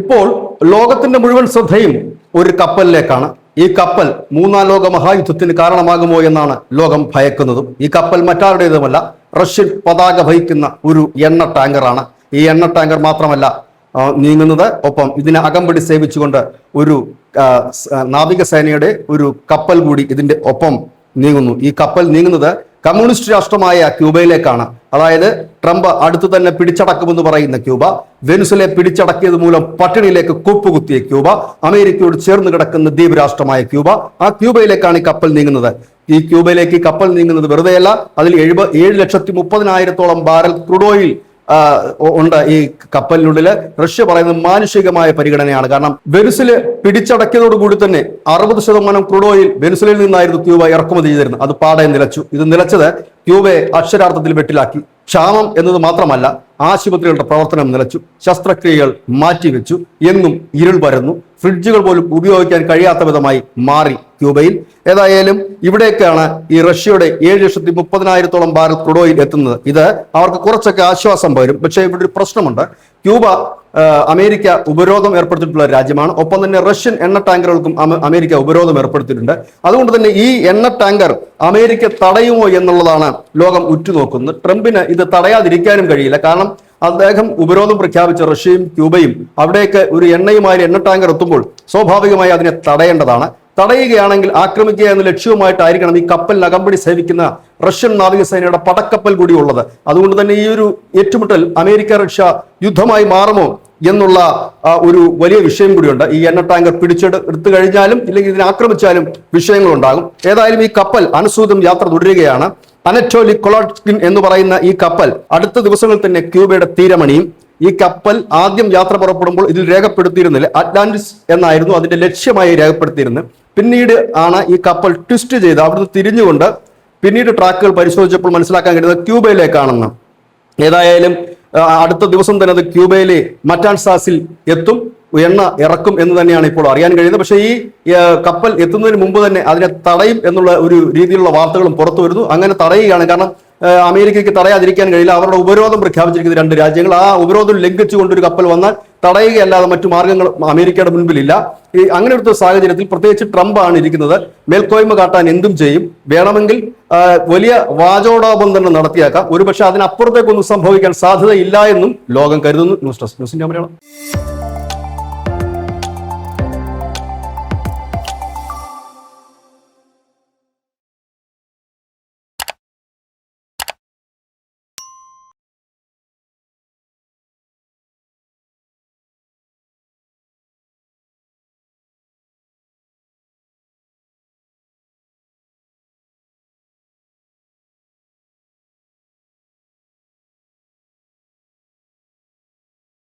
ഇപ്പോൾ ലോകത്തിന്റെ മുഴുവൻ ശ്രദ്ധയും ഒരു കപ്പലിലേക്കാണ്. ഈ കപ്പൽ മൂന്നാം ലോക മഹായുദ്ധത്തിന് കാരണമാകുമോ എന്നാണ് ലോകം ഭയക്കുന്നതും. ഈ കപ്പൽ മറ്റാരുടേതുമല്ല, റഷ്യൻ പതാക വഹിക്കുന്ന ഒരു എണ്ണ ടാങ്കറാണ്. ഈ എണ്ണ ടാങ്കർ മാത്രമല്ല നീങ്ങുന്നത്, ഒപ്പം ഇതിനെ അകമ്പടി സേവിച്ചുകൊണ്ട് ഒരു നാവികസേനയുടെ ഒരു കപ്പൽ കൂടി ഇതിന്റെ ഒപ്പം നീങ്ങുന്നു. ഈ കപ്പൽ നീങ്ങുന്നത് കമ്മ്യൂണിസ്റ്റ് രാഷ്ട്രമായ ക്യൂബയിലേക്കാണ്. അതായത് ട്രംപ് അടുത്തു തന്നെ പിടിച്ചടക്കുമെന്ന് പറയുന്ന ക്യൂബ, വെനിസുലയെ പിടിച്ചടക്കിയത് മൂലം പട്ടിണിയിലേക്ക് കുപ്പുകുത്തിയ ക്യൂബ, അമേരിക്കയോട് ചേർന്ന് കിടക്കുന്ന ദ്വീപ് രാഷ്ട്രമായ ക്യൂബ, ആ ക്യൂബയിലേക്കാണ് ഈ കപ്പൽ നീങ്ങുന്നത്. ഈ ക്യൂബയിലേക്ക് ഈ കപ്പൽ നീങ്ങുന്നത് വെറുതെയല്ല. അതിൽ 7,30,000-ഓളം ബാരൽ ക്രൂഡ് ഓയിൽ ഉണ്ട്. ഈ കപ്പലിനുള്ളിൽ റഷ്യ പറയുന്നത് മാനുഷികമായ പരിഗണനയാണ്. കാരണം വെനിസുല പിടിച്ചടക്കിയതോടുകൂടി തന്നെ 60% ക്രൂഡ് ഓയിൽ വെനിസുലയിൽ നിന്നായിരുന്നു ക്യൂബ ഇറക്കുമതി ചെയ്തിരുന്നത്. അത് പാടെ നിലച്ചു. ഇത് നിലച്ചത് ക്യൂബയെ അക്ഷരാർത്ഥത്തിൽ വെട്ടിലാക്കി. ക്ഷാമം എന്നത് മാത്രമല്ല, ആശുപത്രികളുടെ പ്രവർത്തനം നിലച്ചു, ശസ്ത്രക്രിയകൾ മാറ്റിവെച്ചു, എങ്ങും ഇരുൾ പരന്നു, ഫ്രിഡ്ജുകൾ പോലും ഉപയോഗിക്കാൻ കഴിയാത്ത വിധമായി മാറി ക്യൂബയിൽ. ഏതായാലും ഇവിടേക്കാണ് ഈ റഷ്യയുടെ 7,30,000-ഓളം ബാരൽ ക്രൂഡ് ഓയിൽ എത്തുന്നത്. ഇത് അവർക്ക് കുറച്ചൊക്കെ ആശ്വാസം വരും. പക്ഷേ ഇവിടെ ഒരു പ്രശ്നമുണ്ട്. ക്യൂബ അമേരിക്ക ഉപരോധം ഏർപ്പെടുത്തിയിട്ടുള്ള രാജ്യമാണ്. ഒപ്പം തന്നെ റഷ്യൻ എണ്ണ ടാങ്കറുകൾക്കും അമേരിക്ക ഉപരോധം ഏർപ്പെടുത്തിയിട്ടുണ്ട്. അതുകൊണ്ട് തന്നെ ഈ എണ്ണ ടാങ്കർ അമേരിക്ക തടയുമോ എന്നുള്ളതാണ് ലോകം ഉറ്റുനോക്കുന്നത്. ട്രംപിന് ഇത് തടയാതിരിക്കാനും കഴിയില്ല. കാരണം അദ്ദേഹം ഉപരോധം പ്രഖ്യാപിച്ച റഷ്യയും ക്യൂബയും അവിടേക്ക് ഒരു എണ്ണ ടാങ്കർ എത്തുമ്പോൾ സ്വാഭാവികമായി അതിനെ തടയേണ്ടതാണ്. തടയുകയാണെങ്കിൽ ആക്രമിക്കുക എന്ന ലക്ഷ്യവുമായിട്ടായിരിക്കണം ഈ കപ്പലിൽ അകമ്പടി സേവിക്കുന്ന റഷ്യൻ നാവികസേനയുടെ പടക്കപ്പൽ കൂടി ഉള്ളത്. അതുകൊണ്ട് തന്നെ ഈ ഒരു ഏറ്റുമുട്ടൽ അമേരിക്ക റഷ്യ യുദ്ധമായി മാറുമോ എന്നുള്ള ഒരു വലിയ വിഷയം കൂടിയുണ്ട്. ഈ എണ്ണ ടാങ്കർ പിടിച്ചെടുത്തു കഴിഞ്ഞാലും ഇല്ലെങ്കിൽ ഇതിനെ ആക്രമിച്ചാലും വിഷയങ്ങളുണ്ടാകും. ഏതായാലും ഈ കപ്പൽ അനുസൂതം യാത്ര തുടരുകയാണ്. അനറ്റോലി കൊളോട്സ്കിൻ എന്ന് പറയുന്ന ഈ കപ്പൽ അടുത്ത ദിവസങ്ങളിൽ തന്നെ ക്യൂബയുടെ തീരമണിയും. ഈ കപ്പൽ ആദ്യം യാത്ര പുറപ്പെടുമ്പോൾ ഇതിൽ രേഖപ്പെടുത്തിയിരുന്നില്ല, അറ്റ്ലാന്റിസ് എന്നായിരുന്നു അതിന്റെ ലക്ഷ്യമായി രേഖപ്പെടുത്തിയിരുന്നത്. പിന്നീട് ആണ് ഈ കപ്പൽ ട്വിസ്റ്റ് ചെയ്ത് അവിടുന്ന് തിരിഞ്ഞുകൊണ്ട് പിന്നീട് ട്രാക്കുകൾ പരിശോധിച്ചപ്പോൾ മനസ്സിലാക്കാൻ കഴിയുന്നത് ക്യൂബയിലേക്കാണെന്ന്. ഏതായാലും അടുത്ത ദിവസം തന്നെ അത് ക്യൂബയിലെ മറ്റാൻസാസിൽ എത്തും, എണ്ണ ഇറക്കും എന്ന് തന്നെയാണ് ഇപ്പോൾ അറിയാൻ കഴിയുന്നത്. പക്ഷേ ഈ കപ്പൽ എത്തുന്നതിന് മുമ്പ് തന്നെ അതിനെ തടയും എന്നുള്ള ഒരു രീതിയിലുള്ള വാർത്തകളും പുറത്തു വരുന്നു. അങ്ങനെ തടയുകയാണ്. കാരണം അമേരിക്കയ്ക്ക് തടയാതിരിക്കാൻ കഴിയില്ല. അവരുടെ ഉപരോധം പ്രഖ്യാപിച്ചിരിക്കുന്ന 2 രാജ്യങ്ങൾ. ആ ഉപരോധം ലംഘിച്ചുകൊണ്ട് ഒരു കപ്പൽ വന്നാൽ തടയുകയല്ലാതെ മറ്റു മാർഗങ്ങൾ അമേരിക്കയുടെ മുൻപിലില്ല. ഈ അങ്ങനെ ഒരു സാഹചര്യത്തിൽ പ്രത്യേകിച്ച് ട്രംപ് ആണ് ഇരിക്കുന്നത്. മേൽക്കോയ്മ കാട്ടാൻ എന്തും ചെയ്യും. വേണമെങ്കിൽ വലിയ വാചോടാപം തന്നെ നടത്തിയേക്കാം. ഒരുപക്ഷെ അതിനപ്പുറത്തേക്കൊന്നും സംഭവിക്കാൻ സാധ്യതയില്ല എന്നും ലോകം കരുതുന്നു. ന്യൂസ് ഡെസ്ക് ന്യൂസിന്റെ മലയാളം.